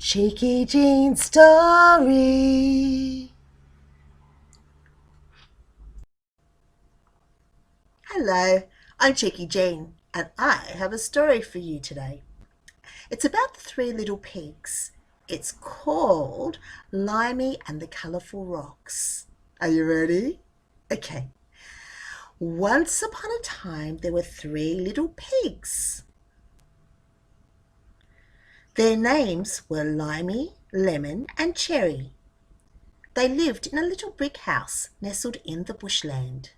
Cheeki Jean Story. Hello, I'm Cheeki Jean, and I have a story for you today. It's about the three little pigs. It's called Limey and the Colourful Rocks. Are you ready? Okay. Once upon a time, there were three little pigs. Their names were Limey, Lemon, and Cherry. They lived in a little brick house nestled in the bushland.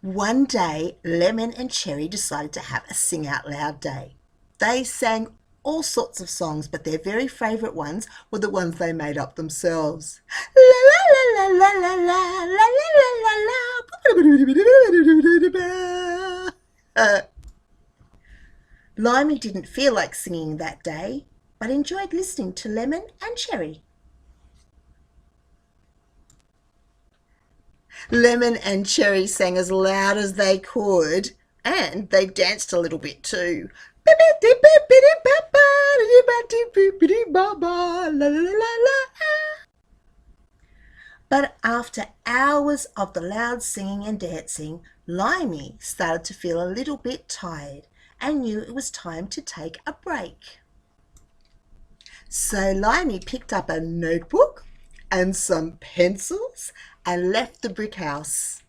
One day, Lemon and Cherry decided to have a sing out loud day. They sang all sorts of songs, but their very favourite ones were the ones they made up themselves. La la la la la la la la la la la. Limey didn't feel like singing that day, but enjoyed listening to Lemon and Cherry. Lemon and Cherry sang as loud as they could, and they danced a little bit too. But after hours of the loud singing and dancing, Limey started to feel a little bit tired and knew it was time to take a break. So Limey picked up a notebook and some pencils and left the brick house.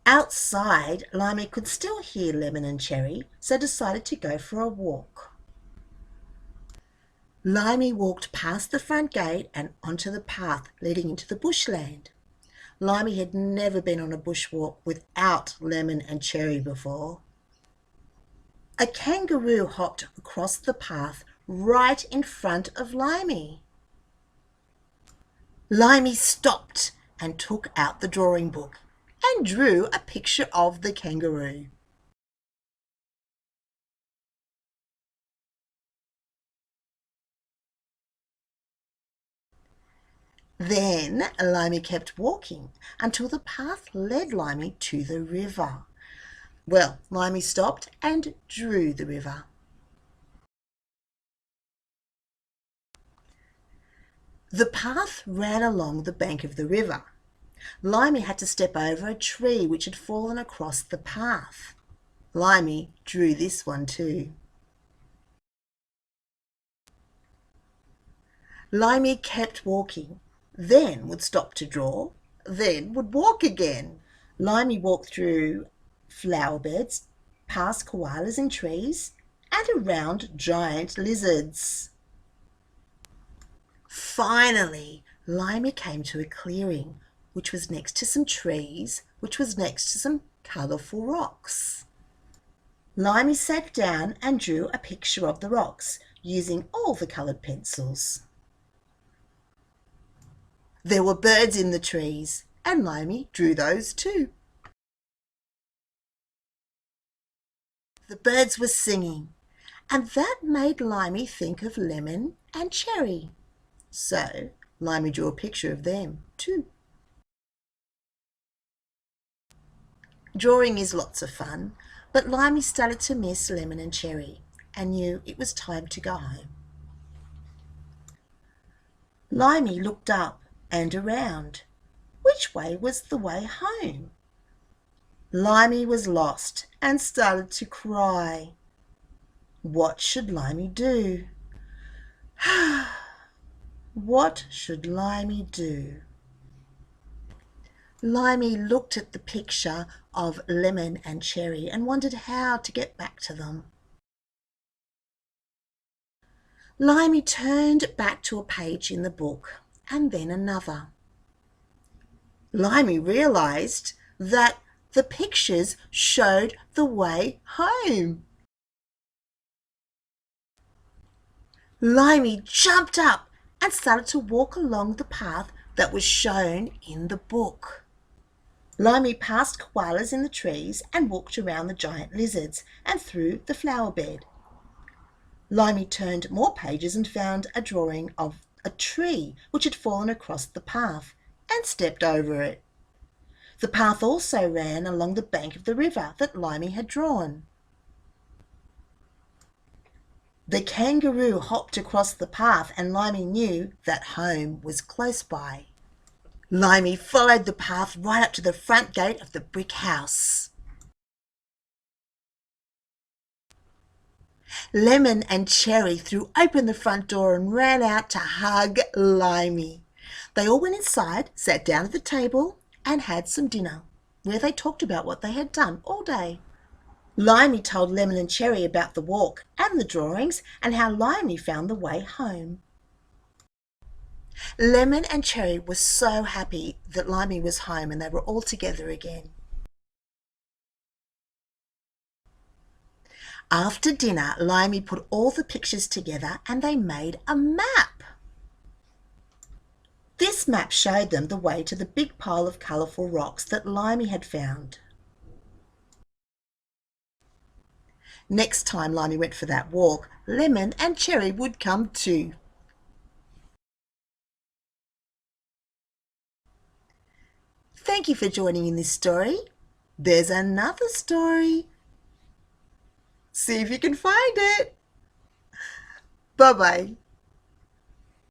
Outside, Limey could still hear Lemon and Cherry, so decided to go for a walk. Limey walked past the front gate and onto the path leading into the bushland. Limey had never been on a bushwalk without Lemon and Cherry before. A kangaroo hopped across the path right in front of Limey. Limey stopped and took out the drawing book and drew a picture of the kangaroo. Then Limey kept walking until the path led Limey to the river. Well, Limey stopped and drew the river. The path ran along the bank of the river. Limey had to step over a tree which had fallen across the path. Limey drew this one too. Limey kept walking, then would stop to draw, then would walk again. Limey walked through flower beds, past koalas in trees, and around giant lizards. Finally, Limey came to a clearing, which was next to some trees, which was next to some colourful rocks. Limey sat down and drew a picture of the rocks, using all the coloured pencils. There were birds in the trees, and Limey drew those too. The birds were singing, and that made Limey think of Lemon and Cherry. So Limey drew a picture of them too. Drawing is lots of fun, but Limey started to miss Lemon and Cherry and knew it was time to go home. Limey looked up and around. Which way was the way home? Limey was lost and started to cry. What should Limey do? What should Limey do? Limey looked at the picture of Lemon and Cherry and wondered how to get back to them. Limey turned back to a page in the book and then another. Limey realised that the pictures showed the way home. Limey jumped up and started to walk along the path that was shown in the book. Limey passed koalas in the trees and walked around the giant lizards and through the flower bed. Limey turned more pages and found a drawing of a tree which had fallen across the path and stepped over it. The path also ran along the bank of the river that Limey had drawn. The kangaroo hopped across the path and Limey knew that home was close by. Limey followed the path right up to the front gate of the brick house. Lemon and Cherry threw open the front door and ran out to hug Limey. They all went inside, sat down at the table and had some dinner, where they talked about what they had done all day. Limey told Lemon and Cherry about the walk and the drawings and how Limey found the way home. Lemon and Cherry were so happy that Limey was home and they were all together again. After dinner, Limey put all the pictures together and they made a map. This map showed them the way to the big pile of colourful rocks that Limey had found. Next time Limey went for that walk, Lemon and Cherry would come too. Thank you for joining in this story. There's another story. See if you can find it. Bye-bye.